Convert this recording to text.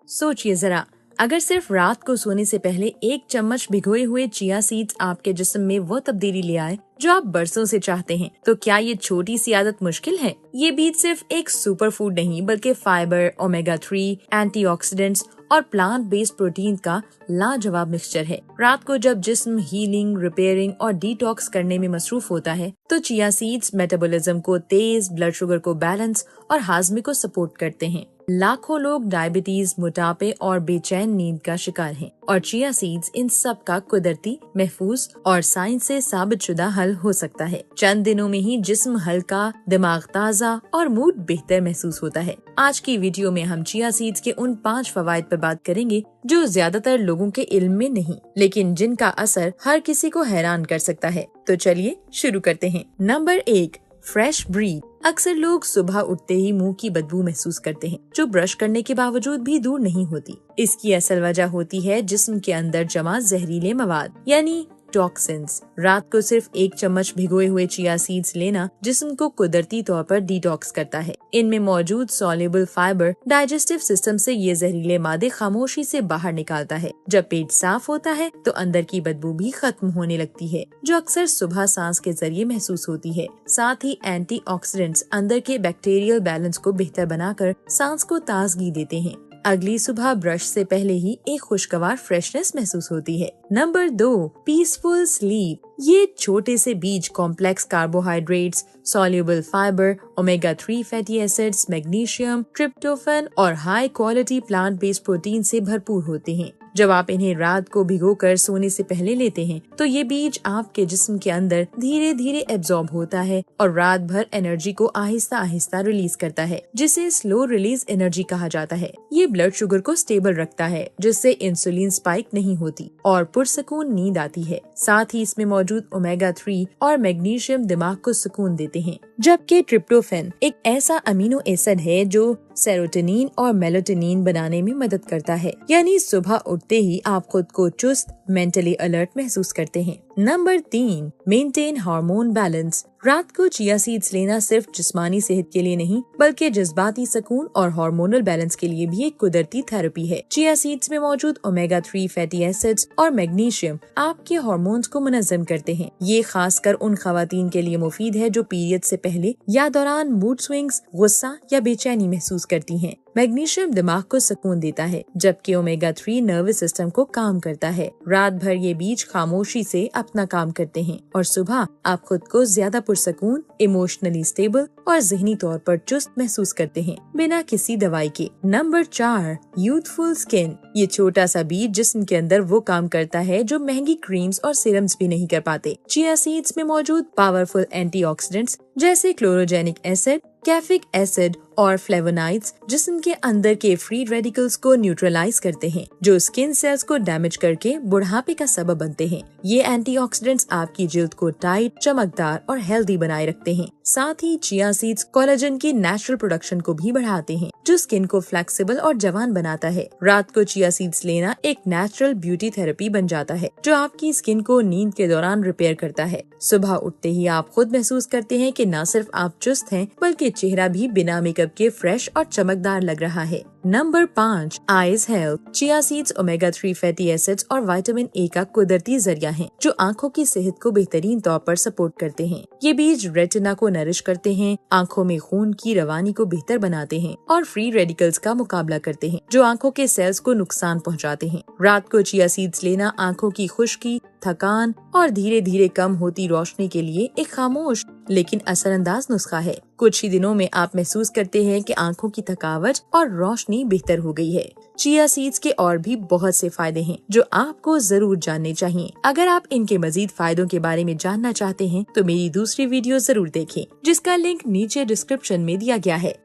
सोचिए जरा, अगर सिर्फ रात को सोने से पहले 1 चम्मच भिगोए हुए चिया सीड्स आपके जिस्म में वो तब्दीली ले आए जो आप बरसों से चाहते हैं, तो क्या ये छोटी सी आदत मुश्किल है? ये बीज सिर्फ एक सुपर फूड नहीं बल्कि फाइबर, ओमेगा 3, एंटीऑक्सीडेंट्स और प्लांट बेस्ड प्रोटीन का लाजवाब मिक्सचर है। रात को जब जिस्म हीलिंग, रिपेयरिंग और डिटॉक्स करने में मसरूफ होता है, तो चिया सीड्स मेटाबॉलिज्म को तेज, ब्लड शुगर को बैलेंस और हाजमे को सपोर्ट करते हैं। लाखों लोग डायबिटीज, मोटापे और बेचैन नींद का शिकार हैं, और चिया सीड्स इन सब का कुदरती, महफूज और साइंस से साबित शुदा हल हो सकता है। चंद दिनों में ही जिस्म हल्का, दिमाग ताज़ा और मूड बेहतर महसूस होता है। आज की वीडियो में हम चिया सीड्स के उन 5 फवायद पर बात करेंगे जो ज्यादातर लोगों के इल्म में नहीं, लेकिन जिनका असर हर किसी को हैरान कर सकता है। तो चलिए शुरू करते हैं। Number 1, fresh breath. अक्सर लोग सुबह उठते ही मुंह की बदबू महसूस करते हैं, जो ब्रश करने के बावजूद भी दूर नहीं होती। इसकी असल वजह होती है जिस्म के अंदर जमा जहरीले मवाद यानी टॉक्सिन्स। रात को सिर्फ 1 चम्मच भिगोए हुए चिया सीड्स लेना जिस्म को कुदरती तौर पर डिटॉक्स करता है। इनमें मौजूद सॉल्युबल फाइबर डाइजेस्टिव सिस्टम से ये जहरीले मादे खामोशी से बाहर निकालता है। जब पेट साफ होता है तो अंदर की बदबू भी खत्म होने लगती है, जो अक्सर सुबह सांस के जरिए महसूस होती है। साथ ही एंटीऑक्सीडेंट्स अंदर के बैक्टीरियल बैलेंस को बेहतर बनाकर सांस को ताजगी देते हैं। अगली सुबह ब्रश से पहले ही एक खुशगवार फ्रेशनेस महसूस होती है। Number 2, peaceful sleep. ये छोटे से बीज complex carbohydrates, soluble fibre, omega 3 fatty acids, magnesium, tryptophan और high quality plant based protein से भरपूर होते हैं। जब आप इन्हें रात को भिगोकर सोने से पहले लेते हैं, तो ये बीज आपके जिस्म के अंदर धीरे धीरे एब्जॉर्ब होता है और रात भर एनर्जी को आहिस्ता आहिस्ता रिलीज करता है, जिसे स्लो रिलीज एनर्जी कहा जाता है। ये ब्लड शुगर को स्टेबल रखता है, जिससे इंसुलिन स्पाइक नहीं होती और पुरसकून नींद आती है। साथ ही इसमें मौजूद ओमेगा 3 और मैग्नीशियम दिमाग को सुकून देते हैं, जबकि ट्रिप्टोफैन एक ऐसा अमीनो एसिड है जो सेरोटोनिन और मेलाटोनिन बनाने में मदद करता है। यानी सुबह उठते ही आप खुद को चुस्त, मेंटली अलर्ट महसूस करते हैं। Number 3, maintain hormone balance. रात को चिया सीड्स लेना सिर्फ जिस्मानी सेहत के लिए नहीं बल्कि जज्बाती सुकून और हार्मोनल बैलेंस के लिए भी एक कुदरती थेरेपी है। चिया सीड्स में मौजूद ओमेगा 3 फैटी एसिड्स और मैग्नीशियम आपके हार्मोन्स को मुनज़्ज़म करते हैं। ये खासकर उन खवातीन के लिए मुफीद है जो पीरियड से पहले या दौरान मूड स्विंग्स, गुस्सा या बेचैनी महसूस करती हैं। मैग्नीशियम दिमाग को सुकून देता है, जबकि ओमेगा 3 नर्वस सिस्टम को काम करता है। रात भर ये बीज खामोशी से अपना काम करते हैं और सुबह आप खुद को ज्यादा पुरसकून, इमोशनली स्टेबल और ज़हनी तौर पर चुस्त महसूस करते हैं, बिना किसी दवाई के। Number 4, youthful skin. ये छोटा सा बीज जिस्म के अंदर वो काम करता है जो महंगी क्रीम्स और सीरम्स भी नहीं कर पाते। चिया सीड्स में मौजूद पावरफुल एंटीऑक्सीडेंट्स जैसे क्लोरोजेनिक एसिड, कैफिक एसिड और फ्लेवोनाइड्स जिस्म के अंदर के फ्री रेडिकल्स को न्यूट्रलाइज करते हैं, जो स्किन सेल्स को डैमेज करके बुढ़ापे का सबब बनते हैं। ये एंटीऑक्सीडेंट्स आपकी जिल्द को टाइट, चमकदार और हेल्दी बनाए रखते हैं। साथ ही चिया सीड्स कोलेजन की नेचुरल प्रोडक्शन को भी बढ़ाते हैं, जो स्किन को फ्लेक्सिबल और जवान बनाता है। रात को चिया सीड्स लेना एक नेचुरल ब्यूटी थेरेपी बन जाता है, जो आपकी स्किन को नींद के दौरान रिपेयर करता है। सुबह उठते ही आप खुद महसूस करते हैं कि न सिर्फ आप चुस्त हैं, बल्कि चेहरा भी बिना मेकअप के फ्रेश और चमकदार लग रहा है। Number 5, eyes health. Chia seeds omega 3 fatty acids और विटामिन ए का कुदरती जरिया है, जो आंखों की सेहत को बेहतरीन तौर पर सपोर्ट करते हैं। ये बीज रेटिना को नरिश करते हैं, आंखों में खून की रवानी को बेहतर बनाते हैं और फ्री रेडिकल्स का मुकाबला करते हैं, जो आंखों के सेल्स को नुकसान पहुंचाते हैं। रात को चिया सीड्स लेना आंखों की खुश्की, थकान और धीरे धीरे कम होती रोशनी के लिए एक खामोश लेकिन असरअंदाज नुस्खा है। कुछ ही दिनों में आप महसूस करते हैं कि आंखों की थकावट और रोशनी बेहतर हो गई है। चिया सीड्स के और भी बहुत से फायदे हैं जो आपको जरूर जानने चाहिए। अगर आप इनके मजीद फायदों के बारे में जानना चाहते हैं तो मेरी दूसरी वीडियो जरूर देखें, जिसका लिंक नीचे डिस्क्रिप्शन में दिया गया है।